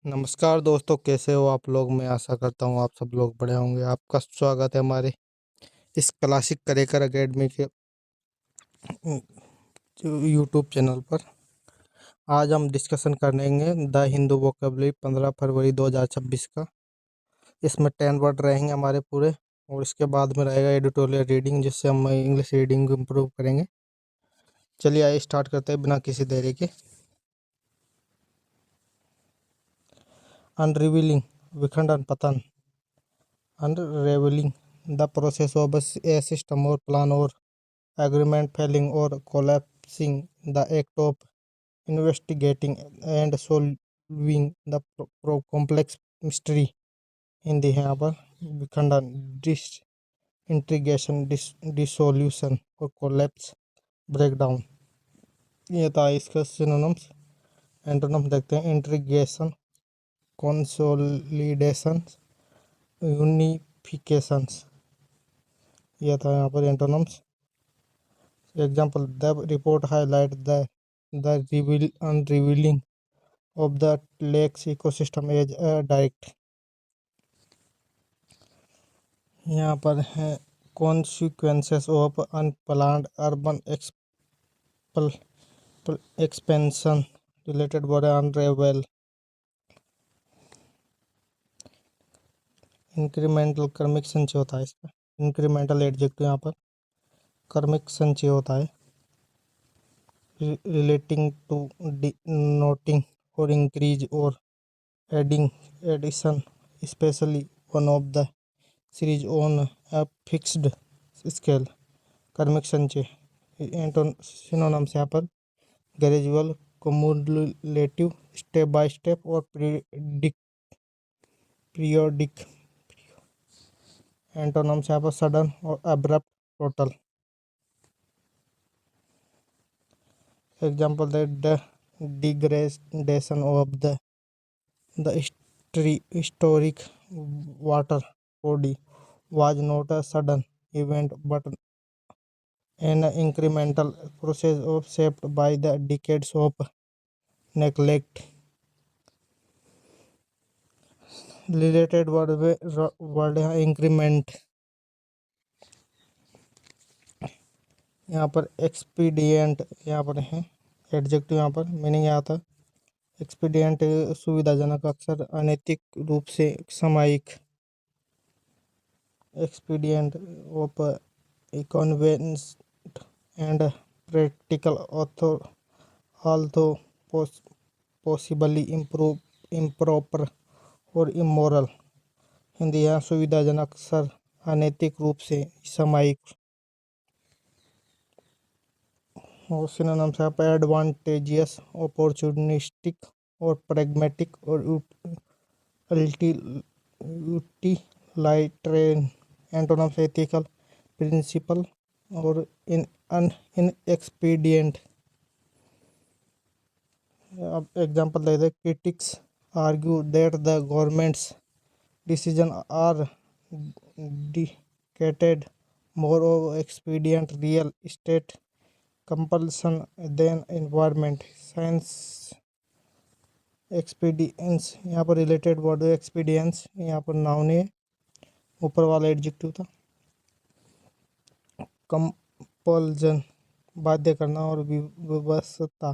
नमस्कार दोस्तों, कैसे हो आप लोग। मैं आशा करता हूँ आप सब लोग बढ़िया होंगे। आपका स्वागत है हमारे इस क्लासिक करियर एकेडमी के यूट्यूब चैनल पर। आज हम डिस्कशन करेंगे द हिंदू वोकेबलरी 15 फरवरी 2026 का। इसमें 10 वर्ड रहेंगे हमारे पूरे, और इसके बाद में रहेगा एडिटोरियल रीडिंग, जिससे हम इंग्लिश रीडिंग इम्प्रूव करेंगे। चलिए आइए स्टार्ट करते हैं बिना किसी देरी के। अनरिवीलिंग, विखंडन, पतन। Unravelling, the process of a system or plan or agreement failing or collapsing, the act of investigating and solving the complex mystery। Hindi है यहाँ पर। विखंडन, इंटीग्रेशन, डिसोल्यूशन और कोलैप्स, ब्रेकडाउन। ये था इसका सिनोनिम्स। एंटोनिम देखते हैं। Integration, consolidation, unifications. यह था यहाँ पर antonyms. Example, the report highlight the unravelling of the lake's ecosystem as a direct. यहाँ पर है consequences of unplanned urban expansion related word unravel. Incremental, क्रमिक संचय होता है इसका। इंक्रीमेंटल एडजेक्टिव यहाँ पर क्रमिक संचय होता है। रिलेटिंग टू, नोटिंग और इंक्रीज और adding, addition, especially one of the series on a fixed scale, क्रमिक संचय। सिनोनिम्स यहाँ पर gradual, cumulative, step by step और पीरियोडिक। एंटोनिम्स यहाँ पर सडन और abrupt, total. Example, the degradation of the historic water body was not a sudden event but an incremental process shaped by the decades of neglect। Related word है increment. यहाँ पर expedient यहाँ पर है adjective. यहाँ पर meaning यहाँ था एक्सपीडियंट, सुविधाजनक, अक्सर अनैतिक रूप से सामयिक। Expedient of convenient and practical although possibly improper और immoral। हिंदी यहाँ सुविधाजनक, अक्सर अनैतिक रूप से सामयिक। और सिनोनिम्स यहाँ पर एडवांटेजियस, अपॉर्चुनिस्टिक और प्रैग्मेटिक और यूटिलाइटरियन। एंटोनिम्स एथिकल, प्रिंसिपल और इनएक्सपीडिएंट। अब एग्जांपल दे दे। Critics argue that the government's decision are dictated more of expedient real estate compulsion than environment science. Expedience यहाँ पर रिलेटेड वर्ड है एक्सपीडियंस, यहाँ पर नाउन है, ऊपर वाला एडजेक्टिव था। कंपल्जन, बाध्य करना और विवशता,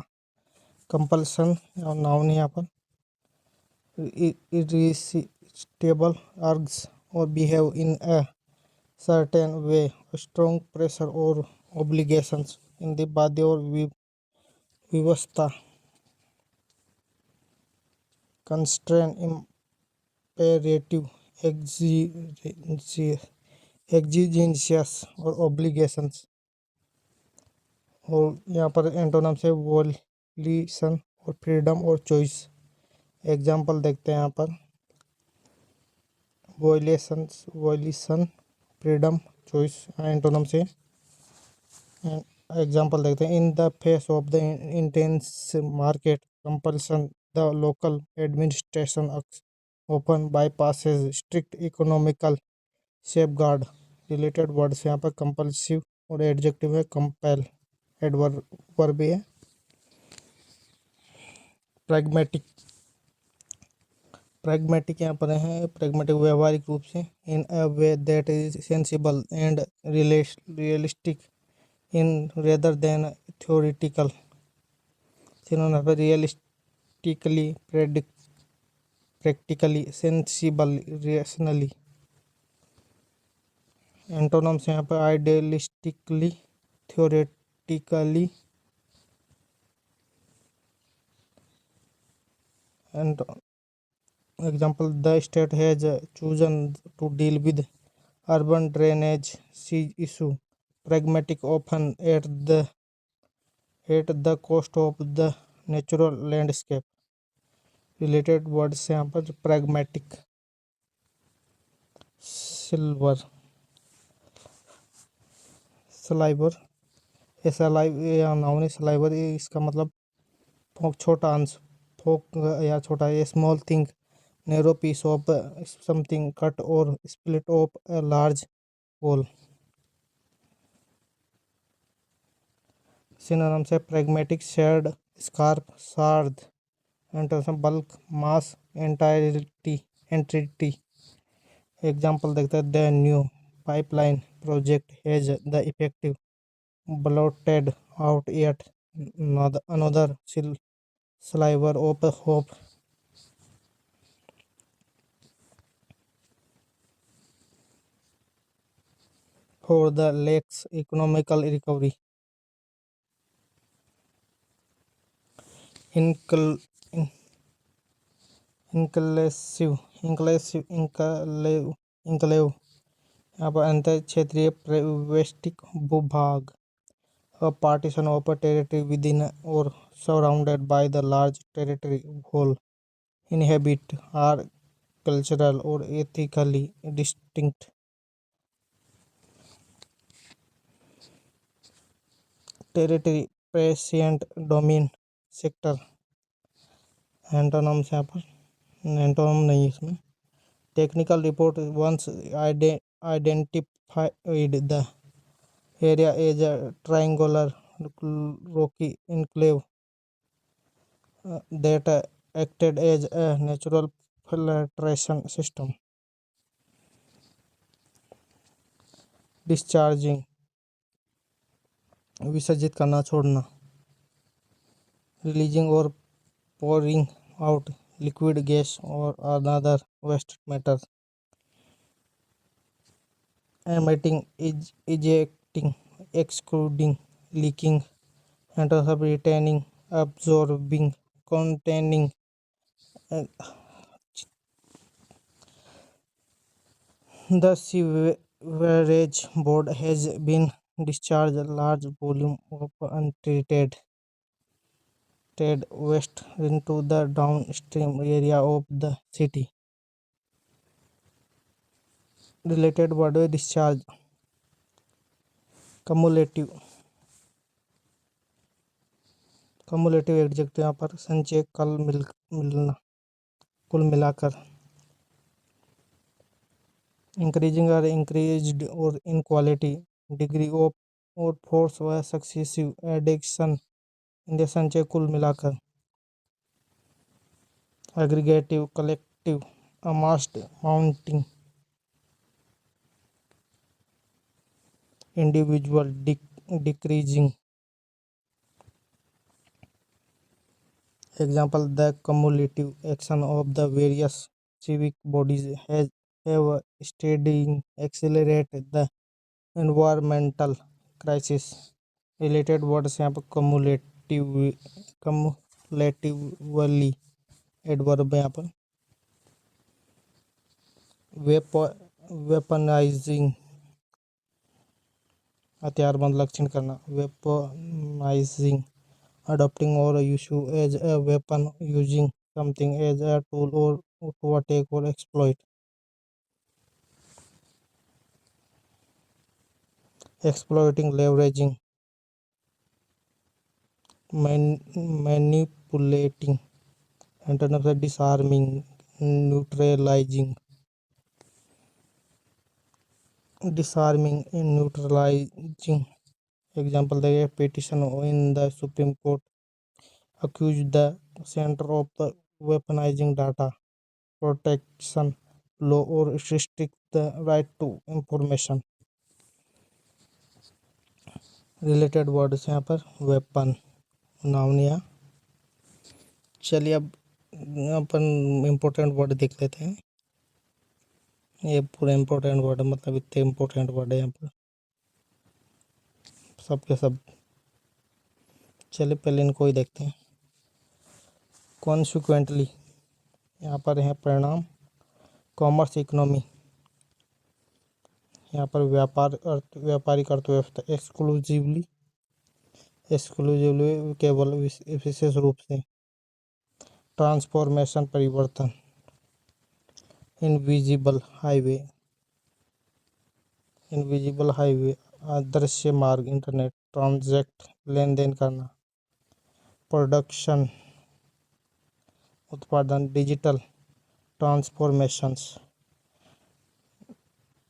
कंपल्सन और नाउन यहाँ पर। इरिसिस्टिबल अर्ग्स और behave in a certain way, strong pressure और ऑब्लिगेशंस। इन द बाध्य और विवशता। कंस्ट्रेन, इम्पेरेटिव, एग्जिजेंसियस और ऑब्लिगेशंस। और यहाँ पर एंटोनिम से वोलिशन और फ्रीडम और चॉइस। एग्जाम्पल देखते हैं यहाँ पर। वोलिशन, फ्रीडम, चॉइस एंटोनिम से। एग्जाम्पल देखते हैं। In the face of the intense market compulsion, the local administration open bypasses strict economical safeguard. Related words यहाँ पर कंपल्सिव और एडजेक्टिव है कंपेल, एडवर्ब भी है। प्रैग्मेटिक, प्रैग्मेटिक यहाँ पर है, प्रैग्मेटिक व्यवहारिक रूप से, in a way that is sensible and realistic in rather than theoretical. Synonym है realistically, practically, sensible, rationally. Antonyms यहाँ पर idealistically, theoretically, and example the state has chosen to deal with urban drainage issue pragmatic often at the cost of the natural landscape। related words यहाँ पर pragmatic, silver, sliver, ऐसा live या noun है sliver, इसका मतलब फोक, छोटा अंश, फोक या छोटा, a small thing, narrow piece of something, cut और split off a large whole। Synonyms है pragmatic, shared, scarp, shard, antonym bulk, mass, entity। Example देखते हैं, the new pipeline project has the effective blotted out yet another sliver of hope for the lake's economical recovery। Incl- inclusive, enclave यहाँ पर अंतर क्षेत्रीय वैश्विक भूभाग, a partition of a territory within or surrounded by the large territory whole inhabit are cultural or ethically distinct। Territory, patient, domain, sector. Antonyms यहाँ पर antonym नहीं है इसमें। Technical report once identified the area as a triangular rocky enclave that acted as a natural filtration system। डिस्चार्जिंग, विसर्जित करना, छोड़ना। Releasing और pouring out liquid, gas or another waste matter। emitting, ejecting, excluding, leaking, retaining, absorbing, containing। The sewerage board has been discharged a large volume of untreated waste into the downstream area of the city। related word है discharge, cumulative, cumulative adjective यहाँ पर संचय, कल मिलना, कुल मिलाकर। Increasing और increased और इन क्वालिटी, डिग्री ऑफ और फोर्स व सक्सेसिव एडिक्शन, इंद्रिय संचय, कुल मिलाकर। Aggregative, collective, amassed, mounting. Individual, decreasing. Example the cumulative action of the various civic bodies have steadily accelerated the environmental crisis। related words यहाँ पर cumulatively, adverb यहाँ पर। वेपनाइजिंग, हथियारबंद, लक्षण करना। Weaponising, adopting or issue as a weapon, using something as a tool or to attack or exploit। exploiting, leveraging, manipulating। Antonym है disarming, neutralizing, disarming, neutralizing। Example देखिए, petition in the Supreme Court accused the center of the weaponizing data। protection law or restrict the right to information. Related words यहाँ पर weapon, noun या। चलिए अब अपन important word देख लेते हैं। ये पूरे इम्पोर्टेंट वर्ड मतलब इतने इम्पोर्टेंट वर्ड है यहाँ पर सब के सब। चलिए पहले इनको ही देखते हैं। कॉन्सिक्वेंटली यहाँ पर है परिणाम। कॉमर्स इकोनॉमी यहाँ पर व्यापारिक अर्थव्यवस्था। एक्सक्लूसिवली केवल विशेष रूप से। ट्रांसफॉर्मेशन परिवर्तन। इनविजिबल हाईवे अदृश्य मार्ग। इंटरनेट। ट्रांजैक्ट लेन देन करना। प्रोडक्शन उत्पादन। डिजिटल ट्रांसफॉर्मेशंस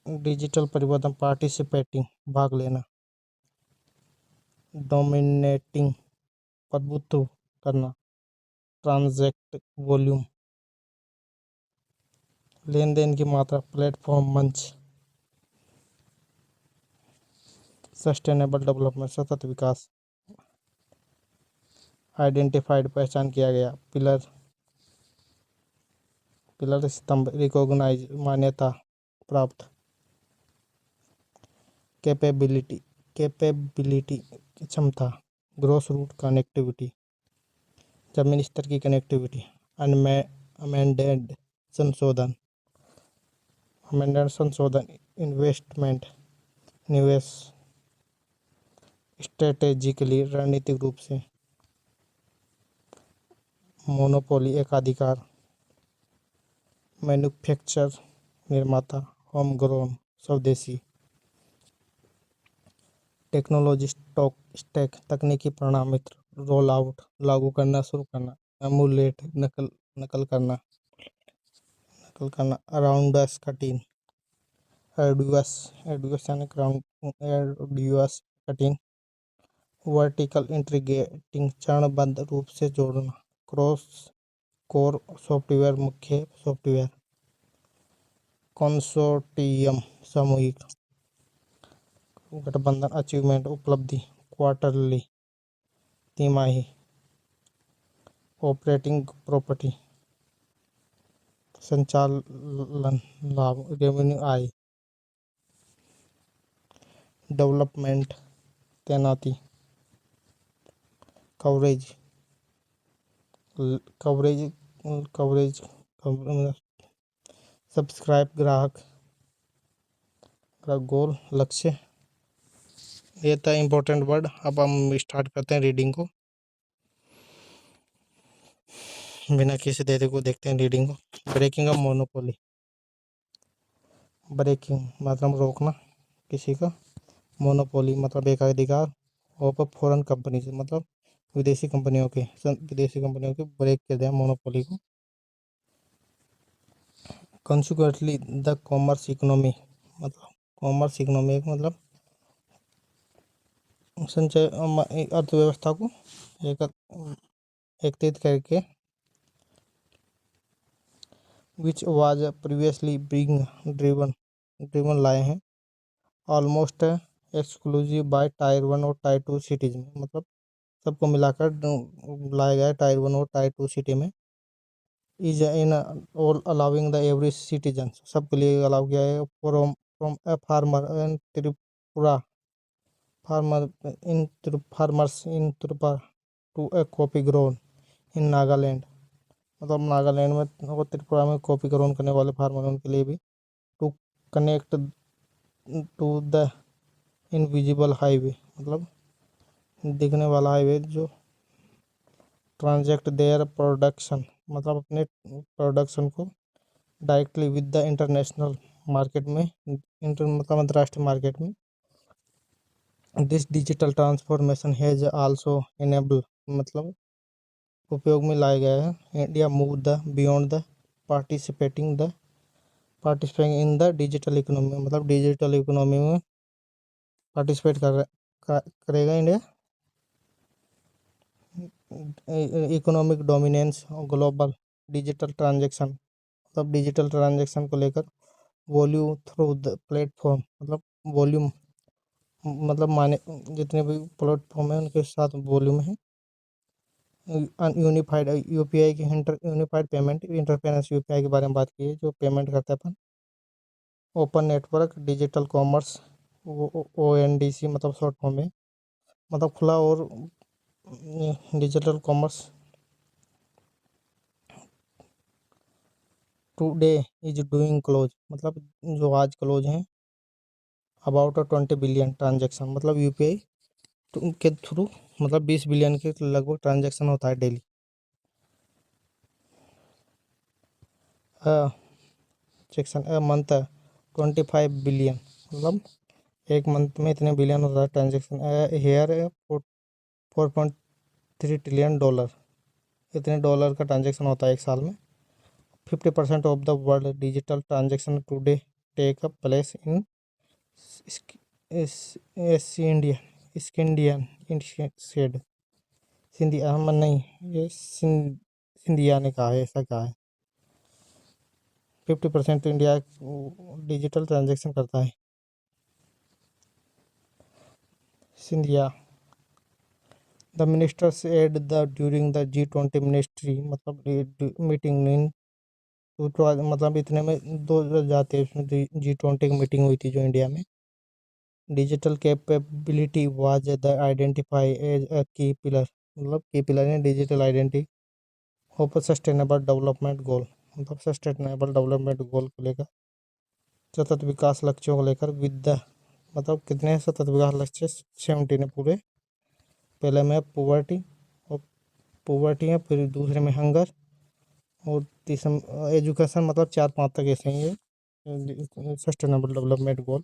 डिजिटल परिवर्तन। पार्टिसिपेटिंग भाग लेना। डोमिनेटिंग प्रभुत्व करना। ट्रांजैक्ट वॉल्यूम लेन देन की मात्रा। प्लेटफॉर्म मंच। सस्टेनेबल डेवलपमेंट सतत विकास। आइडेंटिफाइड पहचान किया गया। पिलर स्तंभ। रिकॉग्नाइज मान्यता प्राप्त। कैपेबिलिटी क्षमता। ग्रॉस रूट कनेक्टिविटी जमीन स्तर की कनेक्टिविटी। अमेंडेड संशोधन इन्वेस्टमेंट निवेश। स्ट्रेटेजिकली रणनीतिक रूप से। मोनोपोली एकाधिकार। मैन्युफैक्चर निर्माता। होम ग्रोन स्वदेशी। टेक्नोलॉजी स्टैक तकनीकी परिणाम मित्र। रोल आउट लागू करना शुरू करना। एमुलेट नकल करना। अराउंडस कठिन। एडुअस यानी एडुअस कठिन। वर्टिकल इंटीग्रेटिंग चरणबद्ध रूप से जोड़ना। क्रॉस कोर सॉफ्टवेयर मुख्य सॉफ्टवेयर। कंसोर्टियम सामूहिक। गठबंधन अचीवमेंट उपलब्धि। क्वार्टरली तिमाही। ऑपरेटिंग प्रॉपर्टी संचालन लाभ रेवेन्यू आय। डेवलपमेंट तैनाती। कवरेज सब्सक्राइब ग्राहक गोल लक्ष्य। ये था इम्पोर्टेंट वर्ड। अब हम स्टार्ट करते हैं रीडिंग को। बिना किसी देरी को देखते हैं रीडिंग को। Breaking of monopoly. ब्रेकिंग मतलब रोकना किसी का। मोनोपोली मतलब एकाधिकार। और फॉरेन कंपनी से मतलब विदेशी कंपनियों के ब्रेक कर दिया मोनोपोली को। कॉन्सिक्वेंटली द कॉमर्स इकोनॉमी मतलब संचय अर्थव्यवस्था को एकत्रित करके। Which was previously being driven लाए हैं ऑलमोस्ट एक्सक्लूसिव बाय टायर 1 और टायर 2 सिटीज में। मतलब सबको मिलाकर लाया गया है टायर 1 और टायर 2 सिटी में। Is in all allowing the every citizen सबके लिए अलाउ किया है। From a farmer in Tripura farmers in Tripura to a coffee grown in Nagaland. मतलब नागालैंड में और त्रिपुरा में कॉफी ग्रोन करने वाले फार्मर उनके लिए भी। To connect to the invisible highway मतलब दिखने वाला हाईवे जो। ट्रांजैक्ट देयर प्रोडक्शन मतलब अपने प्रोडक्शन को directly with the international market में मतलब अंतर्राष्ट्रीय मार्केट में। This digital transformation has also enable मतलब उपयोग में लाया गया है। India move the beyond the participating in the digital economy मतलब डिजिटल इकोनॉमी में पार्टिसिपेट करेगा India. Economic dominance global digital transaction मतलब डिजिटल ट्रांजेक्शन को लेकर वॉल्यूम थ्रू द प्लेटफॉर्म, मतलब वॉल्यूम मतलब माने जितने भी प्लेटफॉर्म है उनके साथ वॉल्यूम है। यूनिफाइड यूपीआई की यूनिफाइड पेमेंट इंटरफेरेंस यूपीआई के बारे में बात की है, जो पेमेंट करते हैं अपन। Open network digital commerce ONDC मतलब शॉर्ट फॉर्म है, मतलब खुला और digital commerce today is doing close, मतलब जो आज क्लोज हैं अबाउट 20 बिलियन ट्रांजेक्शन, मतलब यूपीआई के थ्रू मतलब 20 बिलियन के लगभग ट्रांजेक्शन होता है डेली। सेक्शन मंथ 25 बिलियन, मतलब एक मंथ में इतने बिलियन होता है ट्रांजेक्शन। हेयर 4.3 ट्रिलियन डॉलर, इतने डॉलर का ट्रांजेक्शन होता है एक साल में। 50% of the world digital transaction today take a place in Indian said Scindia Ahmad नहीं, ये सिंधिया ने कहा है, ऐसा कहा है। 50% तो इंडिया डिजिटल ट्रांजेक्शन करता है। Scindia the ministers add the during the G20 ministry, मतलब मीटिंग इन मतलब इतने में 2023 में G20 की मीटिंग हुई थी जो इंडिया में। Digital capability was the identify as a key pillar, मतलब की पिलर है digital identity of sustainable development goal, मतलब सस्टेनेबल डेवलपमेंट गोल को लेकर, सतत विकास लक्ष्यों को लेकर विद द मतलब कितने सतत विकास लक्ष्य 70 ने पूरे। पहले में पोवर्टी और पोवर्टी है, फिर दूसरे में हंगर, और तीसरा एजुकेशन, मतलब 4-5 तक ऐसे ही है sustainable development goal.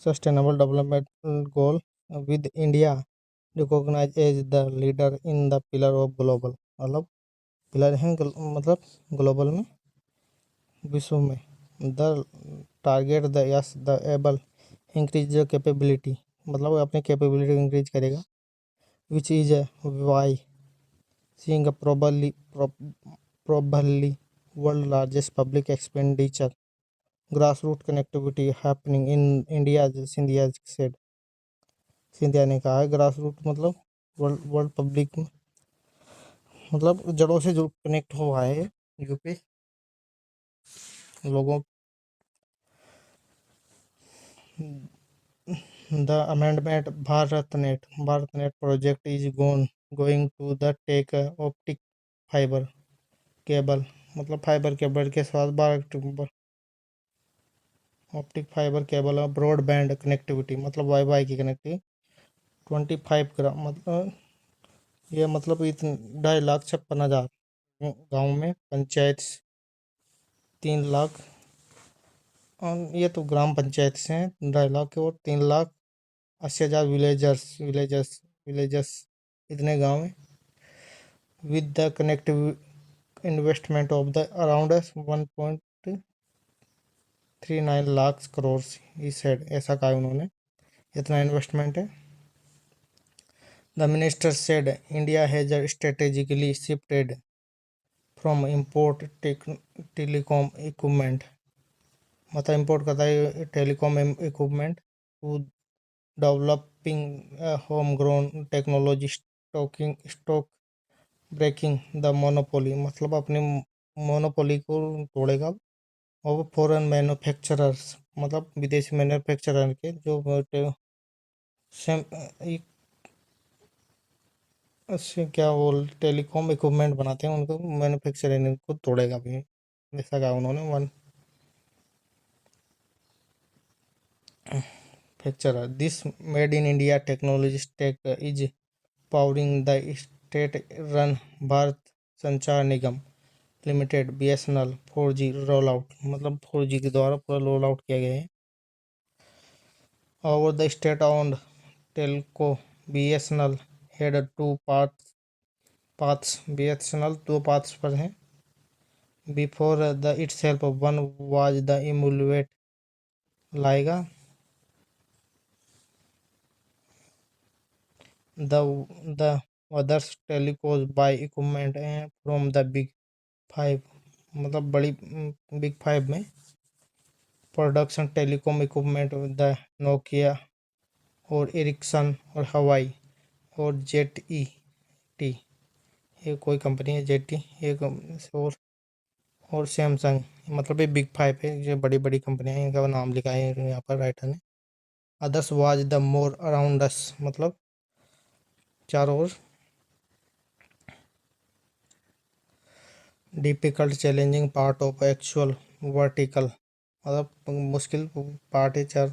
Sustainable development goal with India recognize as the leader in the pillar of global, मतलब पिलर हैं मतलब ग्लोबल में, विश्व में। The target the yes the able increase the capability, मतलब अपनी कैपेबिलिटी इंक्रीज करेगा। Which is why seeing a probably world largest public expenditure grassroots connectivity happening in India, Scindia said। Scindia ने कहा है ग्रास रूट मतलब वर्ल्ड पब्लिक, मतलब जड़ों से जो कनेक्ट हुआ है यूपी लोगों। The amendment Bharat net project is going to the take optic fiber cable, मतलब फाइबर केबल के साथ 12 ऑप्टिक फाइबर केबल और ब्रॉडबैंड कनेक्टिविटी, मतलब वाईफाई की कनेक्टिविटी 25 ग्राम, मतलब ये मतलब इतने 2,56,000 गाँव में पंचायत 3 लाख, और ये तो ग्राम पंचायत से हैं 2,50,000 के, और 3,80,000 विलेजर्स इतने गांव हैं। With the connective investment of the around 1.39 lakh crore, इस साइड ऐसा कहा उन्होंने, इतना इन्वेस्टमेंट है। The minister said India has strategically shifted from import telecom equipment, मतलब इम्पोर्ट करता है telecom equipment, to developing home grown technology stock breaking the monopoly, मतलब अपनी मोनोपोली को तोड़ेगा। और फॉरेन मैन्युफैक्चरर्स, मतलब विदेशी मैन्युफैक्चरर के जो सेम उससे क्या वो टेलीकॉम इक्विपमेंट बनाते हैं उनको मैन्युफैक्चरिंग को तोड़ेगा भी, ऐसा कहा उन्होंने। Manufacturer this made in India technology stack is powering the state run Bharat Sanchar Nigam limited BSNL 4G roll out, मतलब 4G के द्वारा पूरा रोल आउट किया गया है। Over the state owned telco BSNL had 2 paths, BSNL 2 paths पर हैं। Before the itself one was the emulate लाएगा the others telcos buy equipment from the big five, मतलब बड़ी बिग फाइव में production telecom equipment the Nokia और Ericsson और Huawei और jet E T, ये कोई कंपनी है जेट टी एक, और सैमसंग, मतलब ये बिग फाइव है, ये बड़ी बड़ी कंपनियां हैं, इनका नाम लिखा है यहाँ पर राइटर ने। Others was the more around us, मतलब चारों ओर। Difficult challenging part of actual vertical, मतलब मुश्किल पार्ट है चार।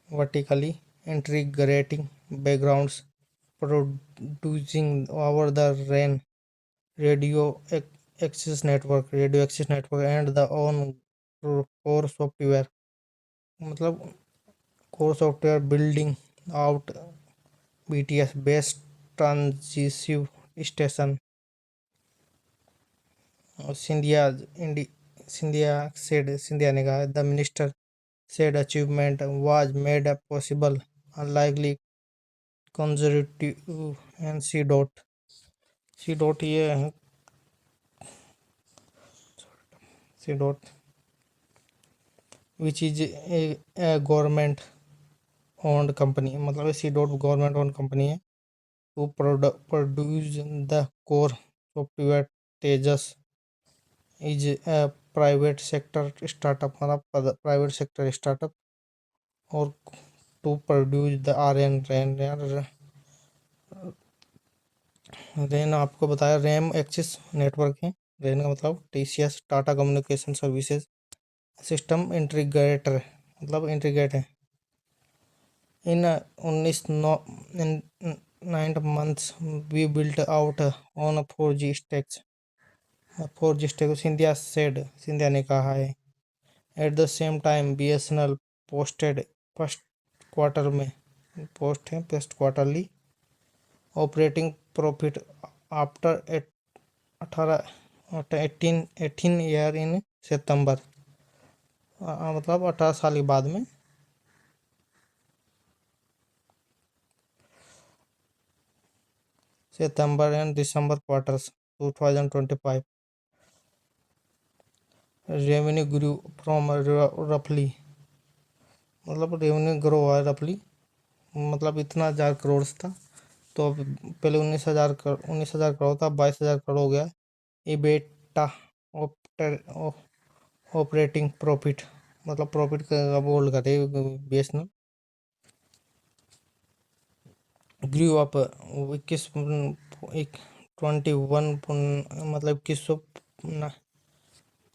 Vertically integrating backgrounds producing over the ran radio access network and the on core software, मतलब core software building out BTS based transceiver station. और सिंधिया ने कहा the minister said achievement was made possible unlikely conservative and C dot ये है C dot which is a government owned company, मतलब C dot government own company है। to produce the core software Tejas is a private sector startup, मतलब private sector startup. और to produce the RAN आपको बताया RAM access network है। RAN का मतलब TCS Tata communication services system integrator, मतलब integrate है। In 9 months we built out on 4G stack, Scindia ने कहा है। At the same time BSNL posted first quarter में first quarterly operating profit after 18 year in September, मतलब 18 साल के बाद में। September and December quarters 2025 revenue grew from रफली, मतलब रेवेन्यू ग्रो हुआ है रफली, मतलब इतना 1000 करोड़ था, तो अब पहले 19,000 करोड़ था, 22,000 करोड़ हो गया। इबेटा ऑपरेटिंग प्रॉफिट, मतलब प्रॉफिट का बोल्ड करे BSNL grew up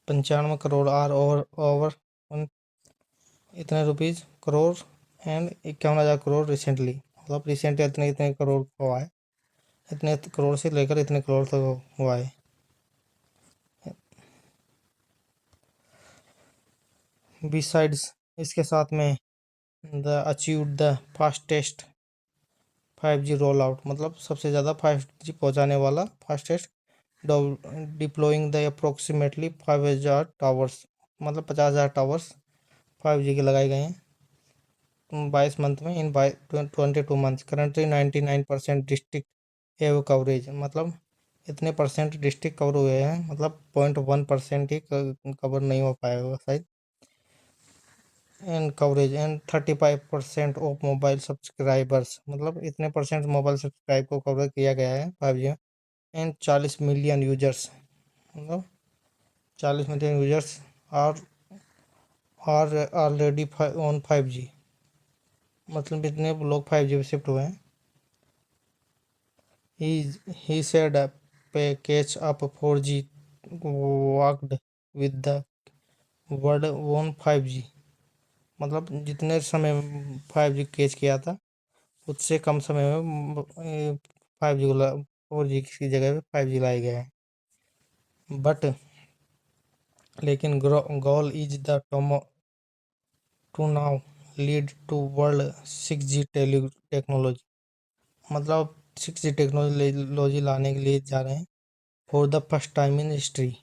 2195 crore are over इतने rupees crore and 51,000 crore recently, मतलब रिसेंटली इतने इतने करोड़ हुआ है, इतने करोड़ से लेकर इतने करोड़ तक हुआ है। बिसाइड्स इसके साथ में the achieved the fastest 5G role out, मतलब सबसे ज़्यादा 5G पहुंचाने वाला फास्टेस्ट डिप्लोइंग द अप्रोक्सीमेटली 5,000 टावर्स, मतलब 50,000 टावर्स 5G के लगाए गए हैं 22 मंथ में इन 22 मंथ। करंटली 99% डिस्ट्रिक्ट एव कवरेज, मतलब इतने परसेंट डिस्ट्रिक्ट कवर हुए हैं, मतलब 0.1% ही कवर नहीं हो पाएगा शायद and coverage and 35% of mobile subscribers, मतलब इतने परसेंट मोबाइल सब्सक्राइब को कवर किया गया है 5G एंड 40 मिलियन यूजर्स, मतलब 40 million users are already on 5G, मतलब इतने लोग 5G पे शिफ्ट हुए हैं। He said pay catch up 4G worked with the world on 5G, मतलब जितने समय 5G कैच किया था उससे कम समय में 5G को 4G की जगह पे 5G लाया गया है। बट लेकिन goal is the to now lead to world 6G technology, मतलब 6G टेक्नोलॉजी लाने के लिए जा रहे हैं। For the first time in history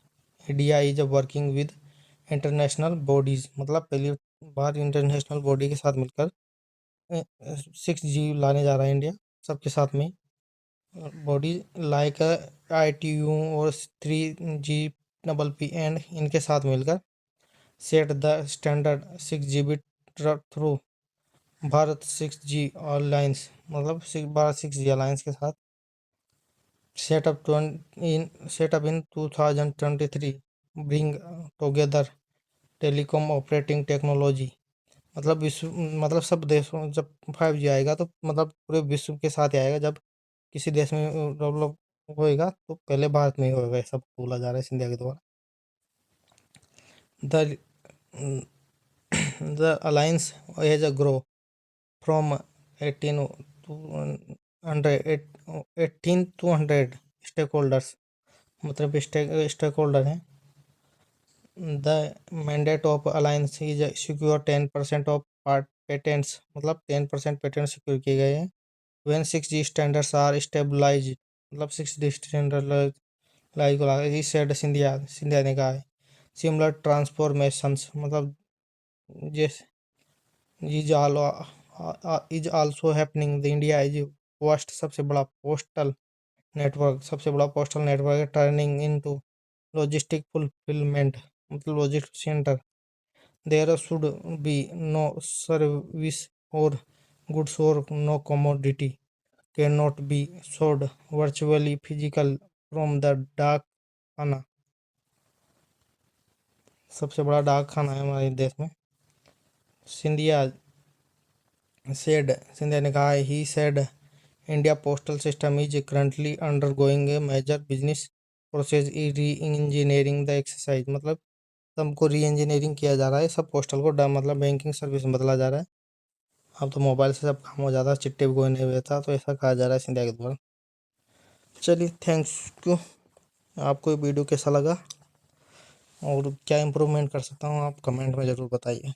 India is working with international bodies, मतलब पहली बार इंटरनेशनल बॉडी के साथ मिलकर 6G लाने जा रहा है इंडिया सबके साथ में। बॉडी लाइक ITU और 3GPP एंड इनके साथ मिलकर set the standard 6 GB through Bharat 6G alliance, मतलब भारत 6G अलायंस के साथ सेटअप इन 2023 bring together telecom operating technology. मतलब विश्व, मतलब सब देशों जब 5G आएगा तो मतलब पूरे विश्व के साथ ही आएगा। जब किसी देश में डेवलप होएगा तो पहले भारत में ही होएगा, ये सब बोला जा रहा है इंडिया के द्वारा। The the alliance as a grow from 18 to 100 stake holders, मतलब स्टेक होल्डर हैं। The mandate of alliance is secure 10% of patents, मतलब 10% पेटेंट सिक्योर किए गए हैं। When 6G standards are stabilize, मतलब 6G standard like said Scindia Scindia ने कहा है। सिमिलर ट्रांसफॉर्मेशंस, मतलब जिस is also happening the India is post सबसे बड़ा पोस्टल नेटवर्क है, टर्निंग इनटू लॉजिस्टिक फुलफिलमेंट, मतलब logistic centre. There should be no service और गुड्स और no commodity can not be sold virtually physical from the डाक खाना। सबसे बड़ा डाक खाना है हमारे देश में। सिंधिया सिंधिया ने कहा, he said India postal system is currently undergoing a major business process re engineering the exercise, मतलब सबको री इंजीनियरिंग किया जा रहा है, सब पोस्टल को मतलब बैंकिंग सर्विस में बदला जा रहा है। अब तो मोबाइल से सब काम हो जाता है, चिट्ठी भी कोई नहीं भेजता, तो ऐसा कहा जा रहा है सिंधिया के द्वारा। चलिए, थैंक्स यू। आपको ये वीडियो कैसा लगा और क्या इम्प्रूवमेंट कर सकता हूँ, आप कमेंट में ज़रूर बताइए।